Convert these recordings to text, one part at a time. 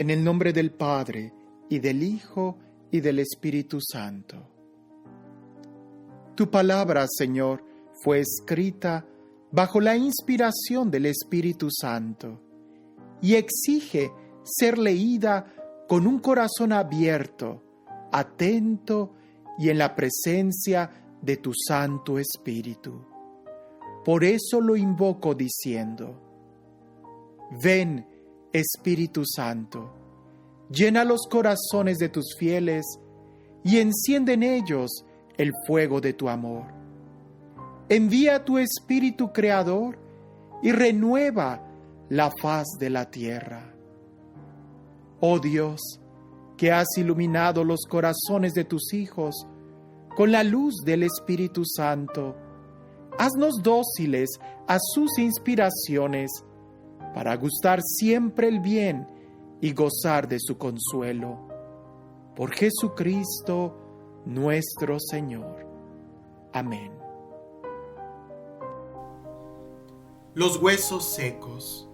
En el nombre del Padre, y del Hijo, y del Espíritu Santo. Tu palabra, Señor, fue escrita bajo la inspiración del Espíritu Santo y exige ser leída con un corazón abierto, atento y en la presencia de tu Santo Espíritu. Por eso lo invoco diciendo: ven, Espíritu Santo, llena los corazones de tus fieles y enciende en ellos el fuego de tu amor. Envía tu Espíritu Creador y renueva la faz de la tierra. Oh Dios, que has iluminado los corazones de tus hijos con la luz del Espíritu Santo, haznos dóciles a sus inspiraciones para gustar siempre el bien y gozar de su consuelo. Por Jesucristo nuestro Señor. Amén. Los huesos secos.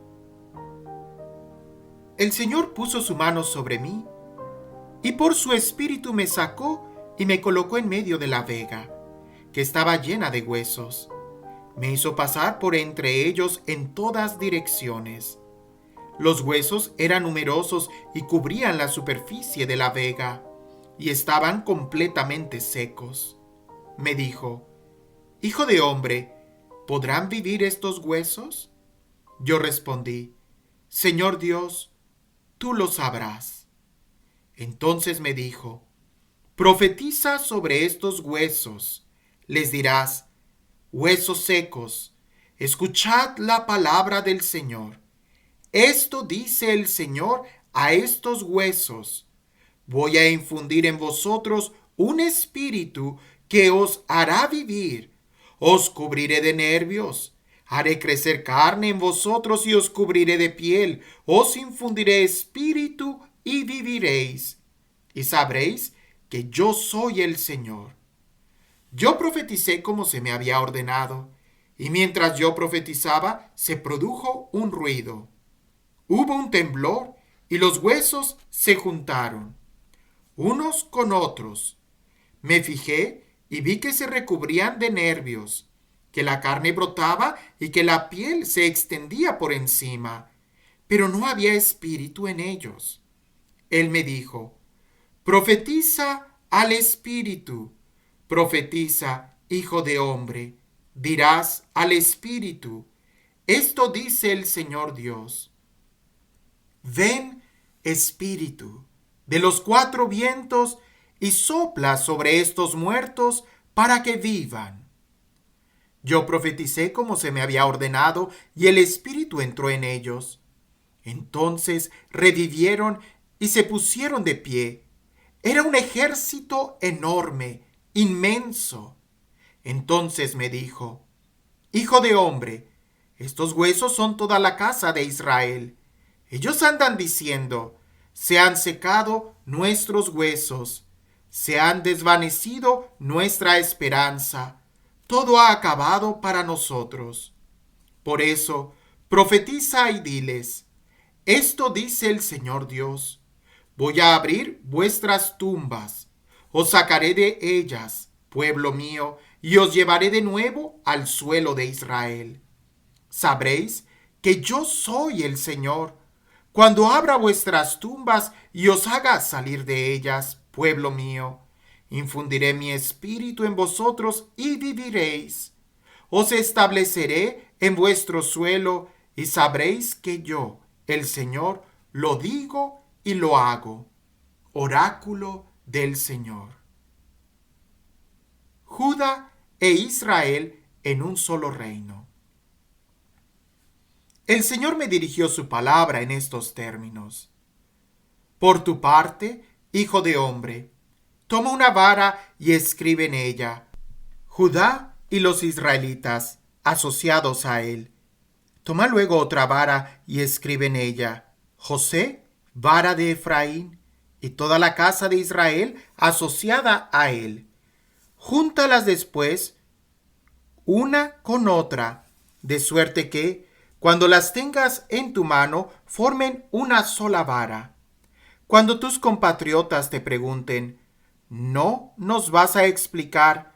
El Señor puso su mano sobre mí, y por su espíritu me sacó y me colocó en medio de la vega, que estaba llena de huesos. Me hizo pasar por entre ellos en todas direcciones. Los huesos eran numerosos y cubrían la superficie de la vega, y estaban completamente secos. Me dijo: Hijo de hombre, ¿podrán vivir estos huesos? Yo respondí: Señor Dios, tú lo sabrás. Entonces me dijo: profetiza sobre estos huesos. Les dirás: huesos secos, escuchad la palabra del Señor. Esto dice el Señor a estos huesos: voy a infundir en vosotros un espíritu que os hará vivir. Os cubriré de nervios, haré crecer carne en vosotros y os cubriré de piel. Os infundiré espíritu y viviréis. Y sabréis que yo soy el Señor. Yo profeticé como se me había ordenado, y mientras yo profetizaba, se produjo un ruido. Hubo un temblor y los huesos se juntaron, unos con otros. Me fijé y vi que se recubrían de nervios, que la carne brotaba y que la piel se extendía por encima, pero no había espíritu en ellos. Él me dijo: profetiza al espíritu, profetiza, hijo de hombre, dirás al espíritu: esto dice el Señor Dios. Ven, espíritu, de los cuatro vientos, y sopla sobre estos muertos para que vivan. Yo profeticé como se me había ordenado, y el espíritu entró en ellos. Entonces revivieron y se pusieron de pie. Era un ejército enorme, inmenso. Entonces me dijo: hijo de hombre, estos huesos son toda la casa de Israel. Ellos andan diciendo: se han secado nuestros huesos, se han desvanecido nuestra esperanza, todo ha acabado para nosotros. Por eso, profetiza y diles: esto dice el Señor Dios: voy a abrir vuestras tumbas, os sacaré de ellas, pueblo mío, y os llevaré de nuevo al suelo de Israel. Sabréis que yo soy el Señor, cuando abra vuestras tumbas y os haga salir de ellas, pueblo mío. Infundiré mi espíritu en vosotros y viviréis. Os estableceré en vuestro suelo y sabréis que yo, el Señor, lo digo y lo hago. Oráculo del Señor. Judá e Israel en un solo reino. El Señor me dirigió su palabra en estos términos: por tu parte, hijo de hombre, toma una vara y escribe en ella: Judá y los israelitas asociados a él. Toma luego otra vara y escribe en ella: José, vara de Efraín, y toda la casa de Israel asociada a él. Júntalas después una con otra, de suerte que, cuando las tengas en tu mano, formen una sola vara. Cuando tus compatriotas te pregunten, ¿no nos vas a explicar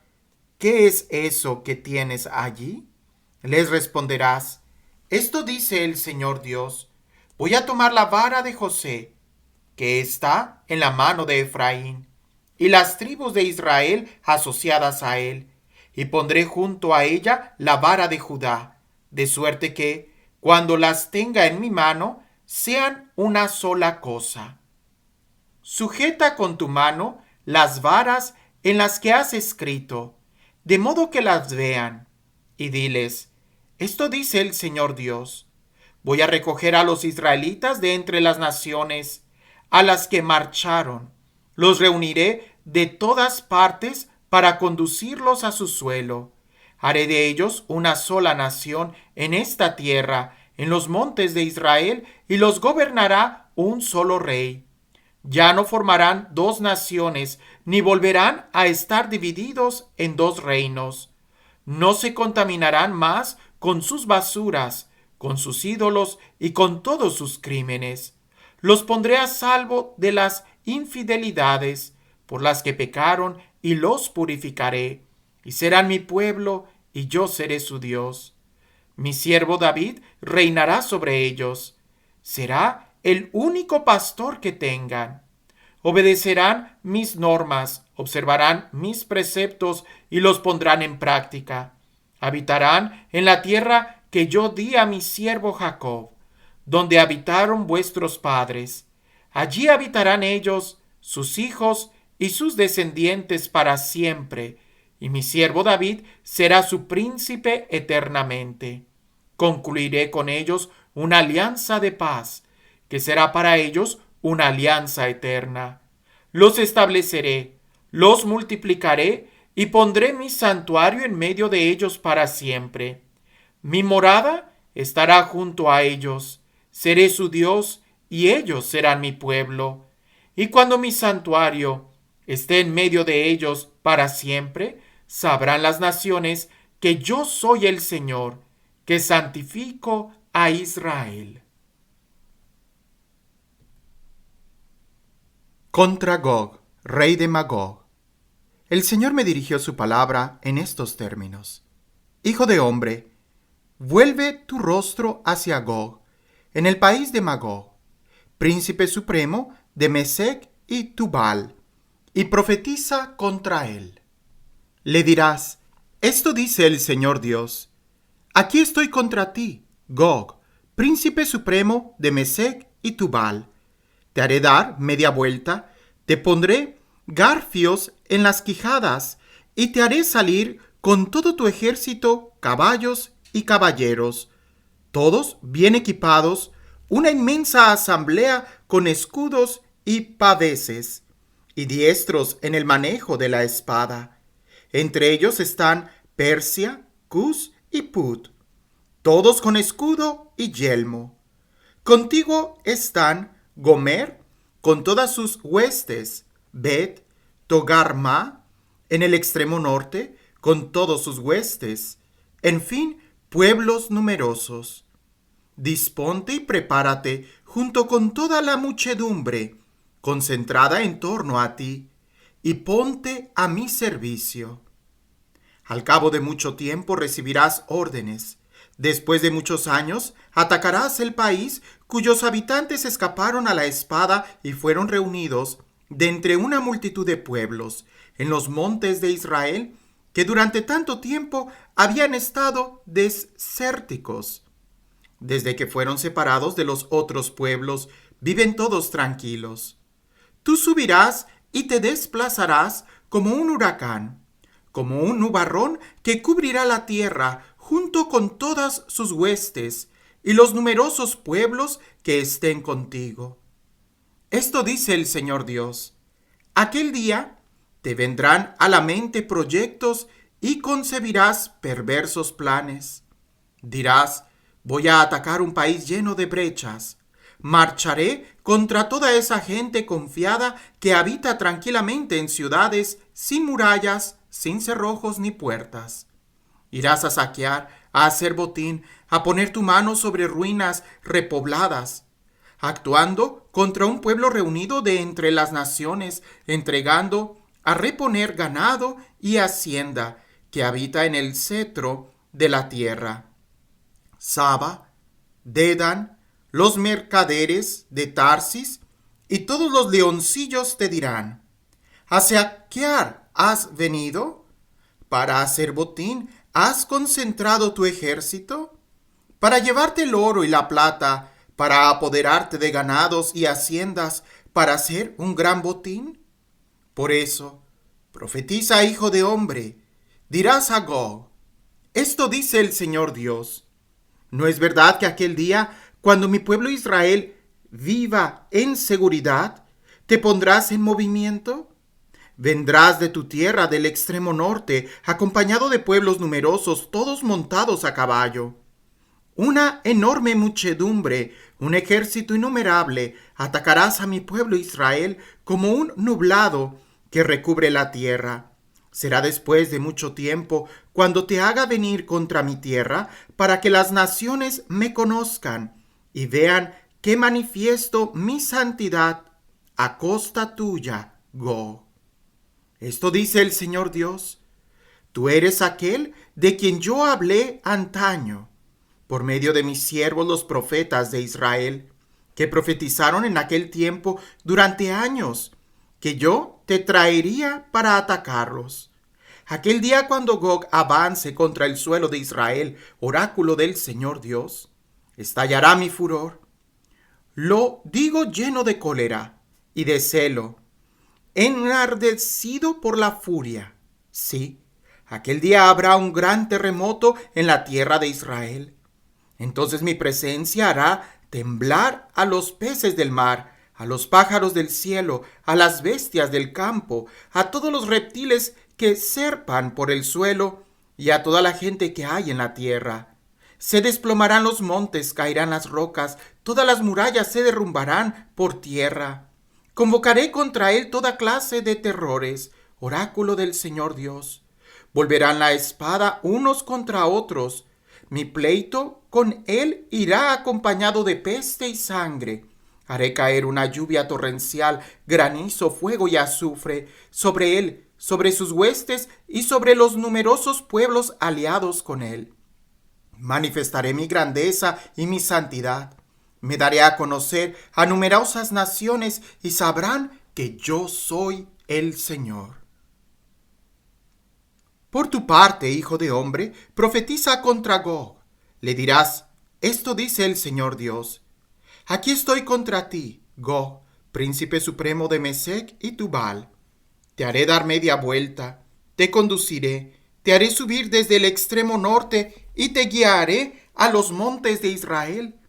qué es eso que tienes allí? Les responderás, esto dice el Señor Dios, voy a tomar la vara de José, que está en la mano de Efraín, y las tribus de Israel asociadas a él, y pondré junto a ella la vara de Judá, de suerte que, cuando las tenga en mi mano, sean una sola cosa. Sujeta con tu mano las varas en las que has escrito, de modo que las vean, y diles, esto dice el Señor Dios, voy a recoger a los israelitas de entre las naciones, a las que marcharon, los reuniré de todas partes para conducirlos a su suelo. Haré de ellos una sola nación en esta tierra, en los montes de Israel, y los gobernará un solo rey. Ya no formarán dos naciones, ni volverán a estar divididos en dos reinos. No se contaminarán más con sus basuras, con sus ídolos y con todos sus crímenes. Los pondré a salvo de las infidelidades por las que pecaron y los purificaré, y serán mi pueblo y yo seré su Dios. Mi siervo David reinará sobre ellos. Será el único pastor que tengan. Obedecerán mis normas, observarán mis preceptos y los pondrán en práctica. Habitarán en la tierra que yo di a mi siervo Jacob, donde habitaron vuestros padres. Allí habitarán ellos, sus hijos y sus descendientes para siempre, y mi siervo David será su príncipe eternamente. Concluiré con ellos una alianza de paz, que será para ellos una alianza eterna. Los estableceré, los multiplicaré y pondré mi santuario en medio de ellos para siempre. Mi morada estará junto a ellos, seré su Dios y ellos serán mi pueblo. Y cuando mi santuario esté en medio de ellos para siempre, sabrán las naciones que yo soy el Señor, que santifico a Israel. Contra Gog, rey de Magog. El Señor me dirigió su palabra en estos términos. Hijo de hombre, vuelve tu rostro hacia Gog, en el país de Magog, príncipe supremo de Mesec y Tubal, y profetiza contra él. Le dirás, esto dice el Señor Dios, aquí estoy contra ti, Gog, príncipe supremo de Mesec y Tubal. Te haré dar media vuelta, te pondré garfios en las quijadas, y te haré salir con todo tu ejército, caballos y caballeros, todos bien equipados, una inmensa asamblea con escudos y paveses, y diestros en el manejo de la espada. Entre ellos están Persia, Cus y Put, todos con escudo y yelmo. Contigo están Gomer, con todas sus huestes, Bet, Togarma, en el extremo norte, con todos sus huestes, en fin, pueblos numerosos. Disponte y prepárate junto con toda la muchedumbre, concentrada en torno a ti, y ponte a mi servicio. Al cabo de mucho tiempo recibirás órdenes. Después de muchos años, atacarás el país cuyos habitantes escaparon a la espada y fueron reunidos de entre una multitud de pueblos en los montes de Israel que durante tanto tiempo habían estado desérticos. Desde que fueron separados de los otros pueblos, viven todos tranquilos. Tú subirás y te desplazarás como un huracán, como un nubarrón que cubrirá la tierra junto con todas sus huestes y los numerosos pueblos que estén contigo. Esto dice el Señor Dios. Aquel día te vendrán a la mente proyectos y concebirás perversos planes. Dirás, voy a atacar un país lleno de brechas. Marcharé contra toda esa gente confiada que habita tranquilamente en ciudades sin murallas, sin cerrojos ni puertas. Irás a saquear, a hacer botín, a poner tu mano sobre ruinas repobladas. actuando contra un pueblo reunido de entre las naciones, entregando a reponer ganado y hacienda que habita en el cetro de la tierra. Saba, Dedan, los mercaderes de Tarsis y todos los leoncillos te dirán: ¿a saquear has venido? ¿Para hacer botín has concentrado tu ejército? ¿Para llevarte el oro y la plata? ¿Para apoderarte de ganados y haciendas? ¿Para hacer un gran botín? Por eso, profetiza, hijo de hombre, dirás a Gog: esto dice el Señor Dios. ¿No es verdad que aquel día, cuando mi pueblo Israel viva en seguridad, te pondrás en movimiento? Vendrás de tu tierra del extremo norte, acompañado de pueblos numerosos, todos montados a caballo. Una enorme muchedumbre, un ejército innumerable, atacarás a mi pueblo Israel como un nublado que recubre la tierra. Será después de mucho tiempo cuando te haga venir contra mi tierra, para que las naciones me conozcan y vean que manifiesto mi santidad a costa tuya, Gog. Esto dice el Señor Dios: tú eres aquel de quien yo hablé antaño, por medio de mis siervos los profetas de Israel, que profetizaron en aquel tiempo durante años, que yo te traería para atacarlos. Aquel día cuando Gog avance contra el suelo de Israel, oráculo del Señor Dios, estallará mi furor. Lo digo lleno de cólera y de celo, enardecido por la furia. Sí, aquel día habrá un gran terremoto en la tierra de Israel. Entonces mi presencia hará temblar a los peces del mar, a los pájaros del cielo, a las bestias del campo, a todos los reptiles que serpan por el suelo y a toda la gente que hay en la tierra. Se desplomarán los montes, caerán las rocas, todas las murallas se derrumbarán por tierra. Convocaré contra él toda clase de terrores, oráculo del Señor Dios. Volverán la espada unos contra otros. Mi pleito con él irá acompañado de peste y sangre. Haré caer una lluvia torrencial, granizo, fuego y azufre sobre él, sobre sus huestes y sobre los numerosos pueblos aliados con él. Manifestaré mi grandeza y mi santidad. Me daré a conocer a numerosas naciones y sabrán que yo soy el Señor. Por tu parte, hijo de hombre, profetiza contra Gog. Le dirás: esto dice el Señor Dios. Aquí estoy contra ti, Gog, príncipe supremo de Mesec y Tubal. Te haré dar media vuelta, te conduciré, te haré subir desde el extremo norte y te guiaré a los montes de Israel.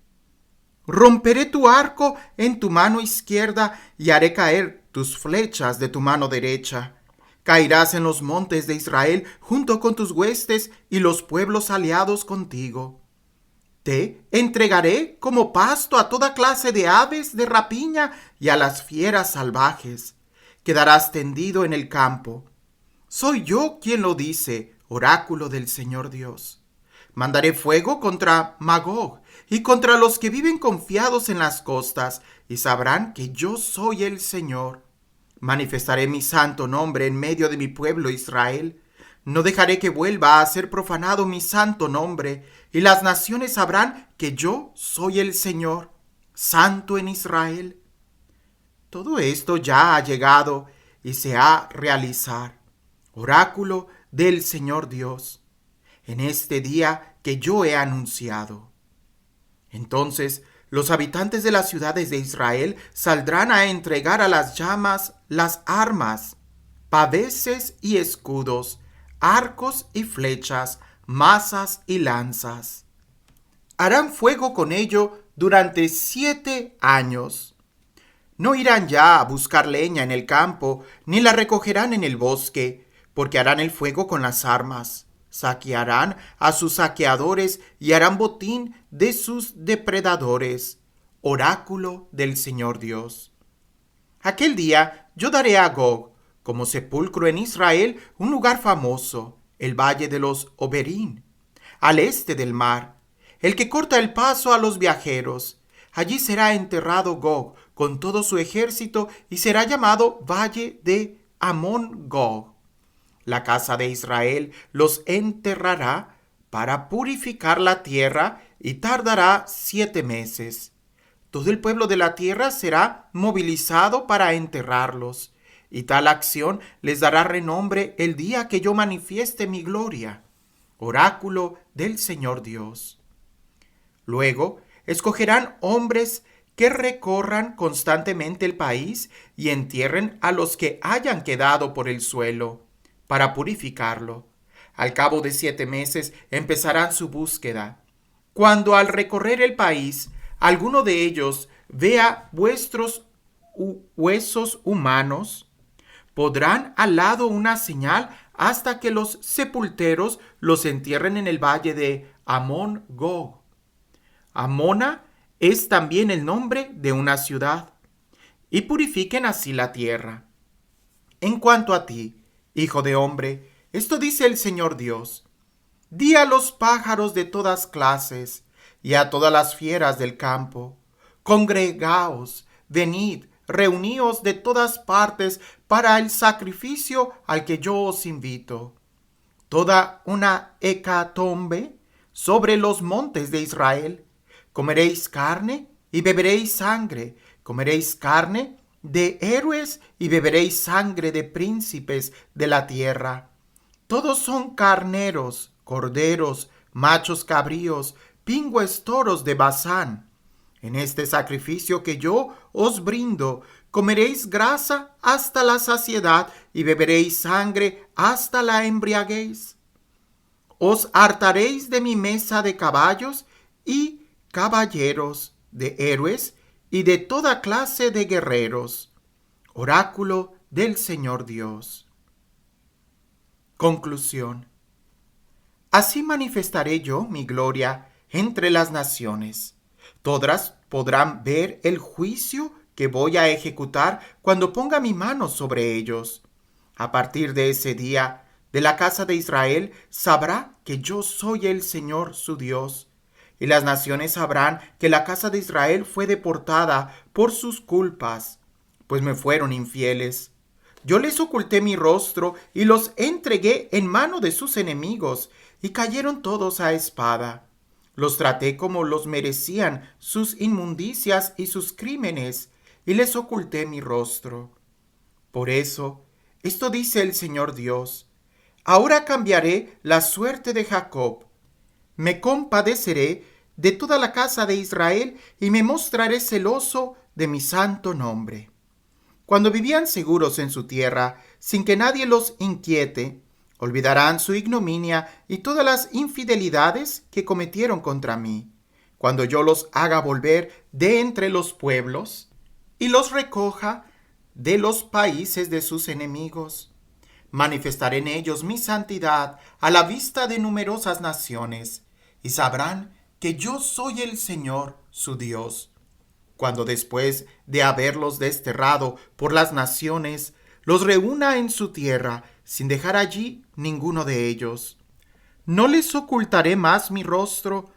Romperé tu arco en tu mano izquierda y haré caer tus flechas de tu mano derecha. Caerás en los montes de Israel junto con tus huestes y los pueblos aliados contigo. Te entregaré como pasto a toda clase de aves de rapiña y a las fieras salvajes. Quedarás tendido en el campo. Soy yo quien lo dice, oráculo del Señor Dios. Mandaré fuego contra Magog y contra los que viven confiados en las costas, y sabrán que yo soy el Señor. Manifestaré mi santo nombre en medio de mi pueblo Israel. No dejaré que vuelva a ser profanado mi santo nombre, y las naciones sabrán que yo soy el Señor, santo en Israel. Todo esto ya ha llegado y se ha a realizar, oráculo del Señor Dios, en este día que yo he anunciado. Entonces los habitantes de las ciudades de Israel saldrán a entregar a las llamas las armas, paveses y escudos, arcos y flechas, mazas y lanzas. Harán fuego con ello durante 7 años. No irán ya a buscar leña en el campo, ni la recogerán en el bosque, porque harán el fuego con las armas. Saquearán a sus saqueadores y harán botín de sus depredadores. Oráculo del Señor Dios. Aquel día yo daré a Gog, como sepulcro en Israel, un lugar famoso, el valle de los Oberín, al este del mar, el que corta el paso a los viajeros. Allí será enterrado Gog con todo su ejército y será llamado Valle de Amón-Gog. La casa de Israel los enterrará para purificar la tierra y tardará 7 meses. Todo el pueblo de la tierra será movilizado para enterrarlos, y tal acción les dará renombre el día que yo manifieste mi gloria. Oráculo del Señor Dios. Luego escogerán hombres que recorran constantemente el país y entierren a los que hayan quedado por el suelo, para purificarlo. Al cabo de 7 meses empezarán su búsqueda. Cuando al recorrer el país alguno de ellos vea vuestros huesos humanos, podrán al lado una señal hasta que los sepulteros los entierren en el valle de Amón-Gog. Amona es también el nombre de una ciudad, y purifiquen así la tierra. En cuanto a ti, hijo de hombre, esto dice el Señor Dios: di a los pájaros de todas clases y a todas las fieras del campo: congregaos, venid, reuníos de todas partes para el sacrificio al que yo os invito. Toda una hecatombe sobre los montes de Israel. Comeréis carne y beberéis sangre. Comeréis carne de héroes y beberéis sangre de príncipes de la tierra. Todos son carneros, corderos, machos cabríos, pingües toros de Basán. En este sacrificio que yo os brindo, comeréis grasa hasta la saciedad y beberéis sangre hasta la embriaguez. Os hartaréis de mi mesa de caballos y caballeros, de héroes y de toda clase de guerreros. Oráculo del Señor Dios. Conclusión. Así manifestaré yo mi gloria entre las naciones. Todas podrán ver el juicio que voy a ejecutar cuando ponga mi mano sobre ellos. A partir de ese día, de la casa de Israel sabrá que yo soy el Señor su Dios, y las naciones sabrán que la casa de Israel fue deportada por sus culpas, pues me fueron infieles. Yo les oculté mi rostro y los entregué en mano de sus enemigos, y cayeron todos a espada. Los traté como los merecían sus inmundicias y sus crímenes, y les oculté mi rostro. Por eso, esto dice el Señor Dios: ahora cambiaré la suerte de Jacob. Me compadeceré de toda la casa de Israel y me mostraré celoso de mi santo nombre. Cuando vivían seguros en su tierra, sin que nadie los inquiete, olvidarán su ignominia y todas las infidelidades que cometieron contra mí. Cuando yo los haga volver de entre los pueblos y los recoja de los países de sus enemigos, manifestaré en ellos mi santidad a la vista de numerosas naciones, y sabrán que yo soy el Señor, su Dios. Cuando después de haberlos desterrado por las naciones, los reúna en su tierra, sin dejar allí ninguno de ellos. No les ocultaré más mi rostro,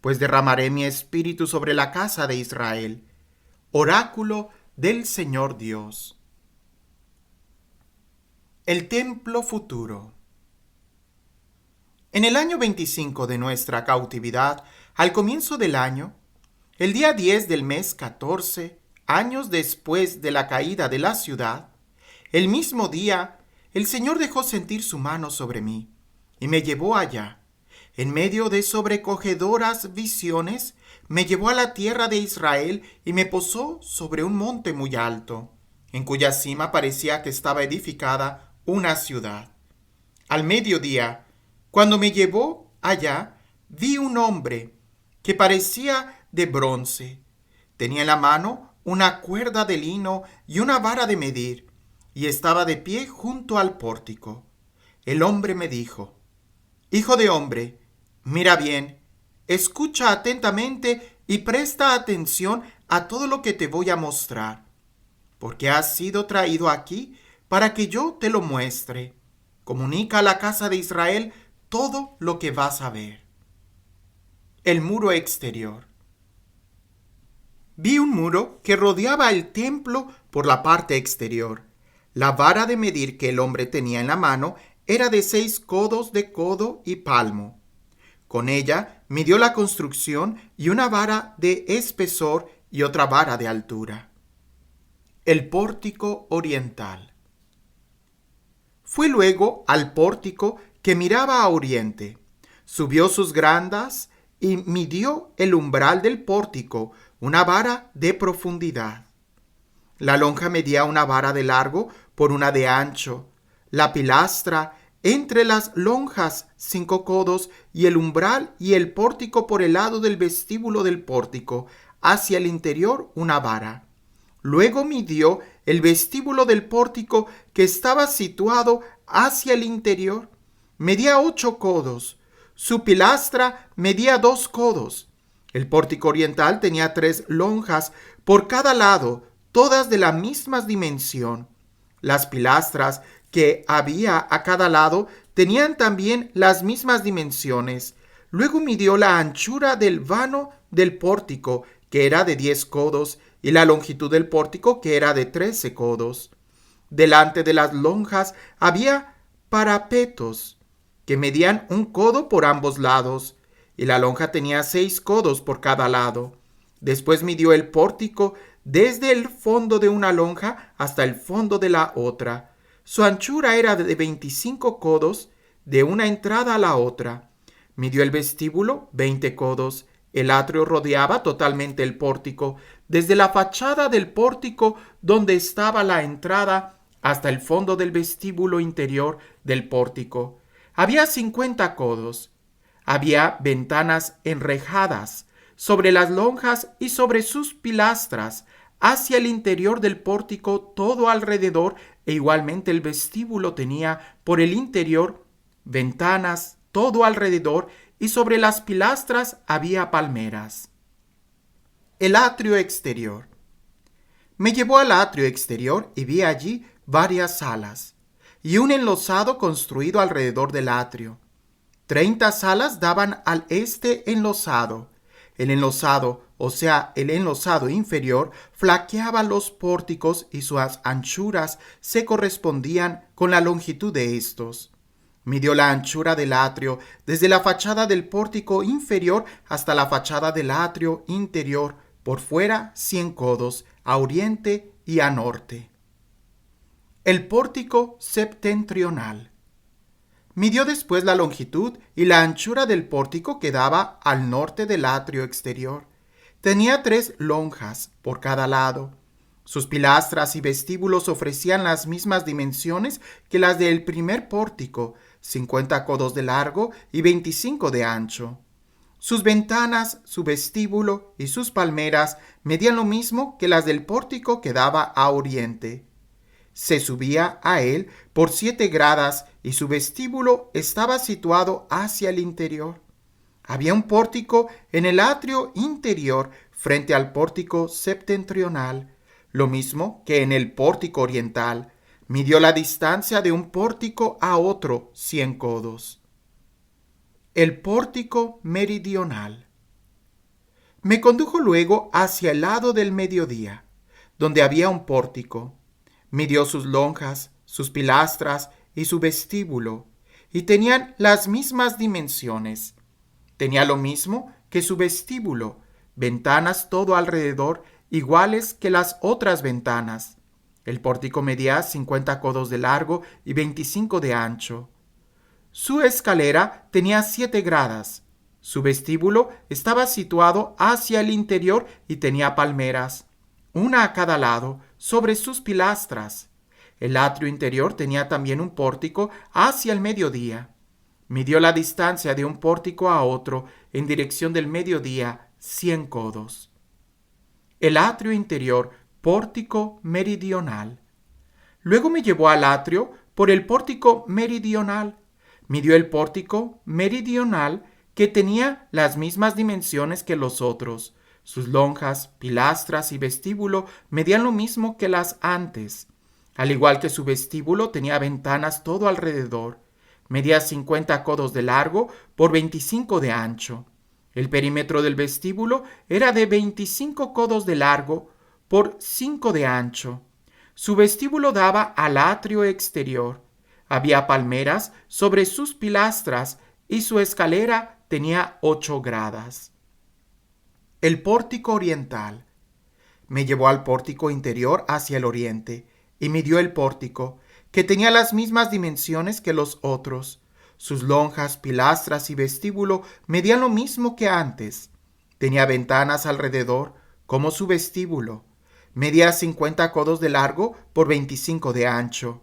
pues derramaré mi espíritu sobre la casa de Israel. Oráculo del Señor Dios. El templo futuro. En el año 25 de nuestra cautividad, al comienzo del año, el día 10 del mes 14, años después de la caída de la ciudad, el mismo día, el Señor dejó sentir su mano sobre mí y me llevó allá. En medio de sobrecogedoras visiones, me llevó a la tierra de Israel y me posó sobre un monte muy alto, en cuya cima parecía que estaba edificada una ciudad. Al mediodía, cuando me llevó allá, vi un hombre que parecía de bronce. Tenía en la mano una cuerda de lino y una vara de medir, y estaba de pie junto al pórtico. El hombre me dijo: Hijo de hombre, mira bien, escucha atentamente y presta atención a todo lo que te voy a mostrar, porque has sido traído aquí para que yo te lo muestre. Comunica a la casa de Israel todo lo que vas a ver. El muro exterior. Vi un muro que rodeaba el templo por la parte exterior. La vara de medir que el hombre tenía en la mano era de 6 codos de codo y palmo. Con ella midió la construcción y una vara de espesor y otra vara de altura. El pórtico oriental. Fue luego al pórtico que miraba a oriente. Subió sus grandas y midió el umbral del pórtico, una vara de profundidad. La lonja medía una vara de largo por una de ancho. La pilastra entre las lonjas 5 codos y el umbral y el pórtico por el lado del vestíbulo del pórtico, hacia el interior una vara. Luego midió el vestíbulo del pórtico que estaba situado hacia el interior. Medía 8 codos. Su pilastra medía 2 codos. El pórtico oriental tenía 3 lonjas por cada lado, todas de la misma dimensión. Las pilastras que había a cada lado tenían también las mismas dimensiones. Luego midió la anchura del vano del pórtico, que era de 10 codos, y la longitud del pórtico, que era de 13 codos. Delante de las lonjas había parapetos, que medían 1 codo por ambos lados, y la lonja tenía 6 codos por cada lado. Después midió el pórtico desde el fondo de una lonja hasta el fondo de la otra. Su anchura era de 25 codos de una entrada a la otra. Midió el vestíbulo 20 codos. El atrio rodeaba totalmente el pórtico, desde la fachada del pórtico donde estaba la entrada hasta el fondo del vestíbulo interior del pórtico. Había 50 codos. Había ventanas enrejadas sobre las lonjas y sobre sus pilastras, hacia el interior del pórtico todo alrededor, e igualmente el vestíbulo tenía por el interior ventanas todo alrededor, y sobre las pilastras había palmeras. El atrio exterior. Me llevó al atrio exterior y vi allí varias salas, y un enlosado construido alrededor del atrio. 30 salas daban al este enlosado. El enlosado, o sea, el enlosado inferior, flaqueaba los pórticos y sus anchuras se correspondían con la longitud de estos. Midió la anchura del atrio desde la fachada del pórtico inferior hasta la fachada del atrio interior, por fuera 100 codos, a oriente y a norte. El pórtico septentrional. Midió después la longitud y la anchura del pórtico que daba al norte del atrio exterior. Tenía 3 lonjas por cada lado. Sus pilastras y vestíbulos ofrecían las mismas dimensiones que las del primer pórtico, 50 codos de largo y 25 de ancho. Sus ventanas, su vestíbulo y sus palmeras medían lo mismo que las del pórtico que daba a oriente. Se subía a él por 7 gradas y su vestíbulo estaba situado hacia el interior. Había un pórtico en el atrio interior frente al pórtico septentrional, lo mismo que en el pórtico oriental. Midió la distancia de un pórtico a otro 100 codos. El pórtico meridional. Me condujo luego hacia el lado del mediodía, donde había un pórtico. Midió sus lonjas, sus pilastras y su vestíbulo, y tenían las mismas dimensiones. Tenía lo mismo que su vestíbulo, ventanas todo alrededor, iguales que las otras ventanas. El pórtico medía 50 codos de largo y 25 de ancho. Su escalera tenía 7 gradas. Su vestíbulo estaba situado hacia el interior y tenía palmeras, una a cada lado, sobre sus pilastras. El atrio interior tenía también un pórtico hacia el mediodía. Midió la distancia de un pórtico a otro en dirección del mediodía, 100 codos. El atrio interior, pórtico meridional. Luego me llevó al atrio por el pórtico meridional. Midió el pórtico meridional, que tenía las mismas dimensiones que los otros. Sus lonjas, pilastras y vestíbulo medían lo mismo que las antes. Al igual que su vestíbulo, tenía ventanas todo alrededor. Medía 50 codos de largo por 25 de ancho. El perímetro del vestíbulo era de 25 codos de largo por 5 de ancho. Su vestíbulo daba al atrio exterior. Había palmeras sobre sus pilastras y su escalera tenía 8 gradas. El pórtico oriental. Me llevó al pórtico interior hacia el oriente y midió el pórtico, que tenía las mismas dimensiones que los otros. Sus lonjas, pilastras y vestíbulo medían lo mismo que antes. Tenía ventanas alrededor, como su vestíbulo. Medía 50 codos de largo por 25 de ancho.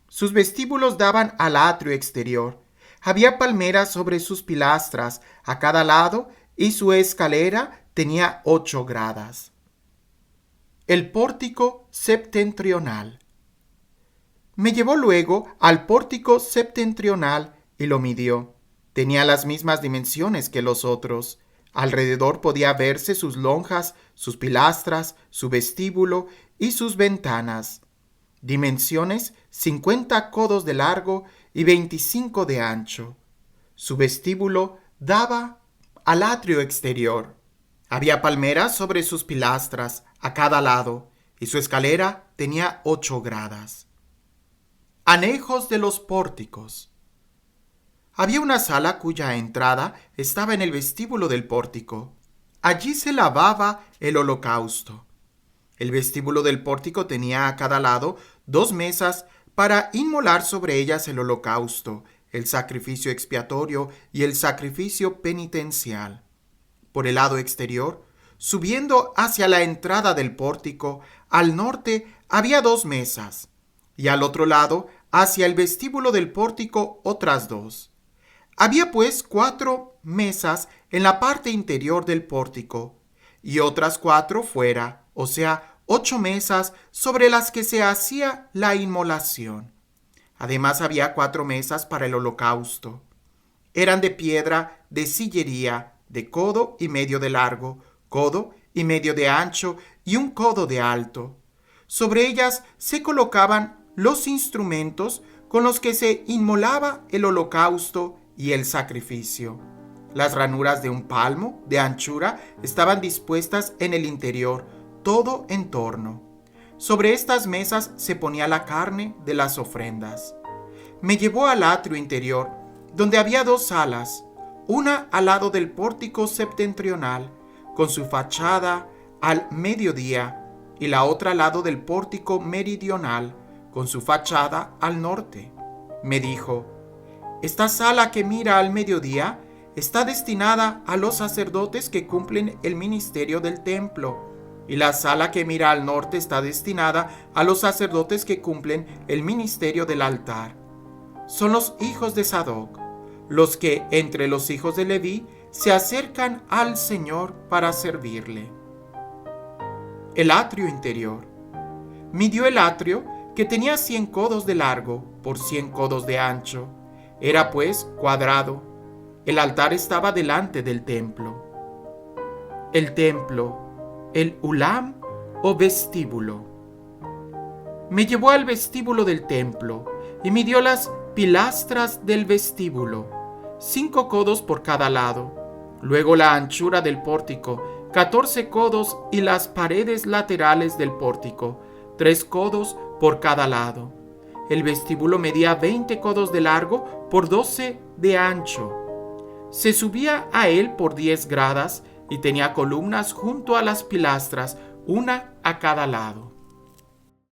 Sus vestíbulos daban al atrio exterior. Había palmeras sobre sus pilastras a cada lado y su escalera tenía 8 gradas. El pórtico septentrional. Me llevó luego al pórtico septentrional y lo midió. Tenía las mismas dimensiones que los otros. Alrededor podía verse sus lonjas, sus pilastras, su vestíbulo y sus ventanas. Dimensiones 50 codos de largo y 25 de ancho. Su vestíbulo daba al atrio exterior. Había palmeras sobre sus pilastras a cada lado y su escalera tenía 8 gradas. Anejos de los pórticos. Había una sala cuya entrada estaba en el vestíbulo del pórtico. Allí se lavaba el holocausto. El vestíbulo del pórtico tenía a cada lado 2 mesas para inmolar sobre ellas el holocausto, el sacrificio expiatorio y el sacrificio penitencial. Por el lado exterior, subiendo hacia la entrada del pórtico, al norte había 2 mesas, y al otro lado, hacia el vestíbulo del pórtico, otras 2. Había pues 4 mesas en la parte interior del pórtico, y otras 4 fuera, o sea, 8 mesas sobre las que se hacía la inmolación. Además había 4 mesas para el holocausto. Eran de piedra, de sillería, de codo y medio de largo, codo y medio de ancho y 1 codo de alto. Sobre ellas se colocaban los instrumentos con los que se inmolaba el holocausto y el sacrificio. Las ranuras de 1 palmo de anchura estaban dispuestas en el interior, todo en torno. Sobre estas mesas se ponía la carne de las ofrendas. Me llevó al atrio interior, donde había 2 salas, una al lado del pórtico septentrional, con su fachada al mediodía, y la otra al lado del pórtico meridional, con su fachada al norte. Me dijo: esta sala que mira al mediodía está destinada a los sacerdotes que cumplen el ministerio del templo, y la sala que mira al norte está destinada a los sacerdotes que cumplen el ministerio del altar. Son los hijos de Sadoc, los que entre los hijos de Leví se acercan al Señor para servirle. El atrio interior. Midió el atrio, que tenía 100 codos de largo por 100 codos de ancho. Era pues cuadrado. El altar estaba delante del templo. El templo, el ulam o vestíbulo. Me llevó al vestíbulo del templo y midió las pilastras del vestíbulo, 5 codos por cada lado. Luego la anchura del pórtico, 14 codos, y las paredes laterales del pórtico, 3 codos por cada lado. El vestíbulo medía 20 codos de largo por 12 de ancho. Se subía a él por 10 gradas y tenía columnas junto a las pilastras, una a cada lado.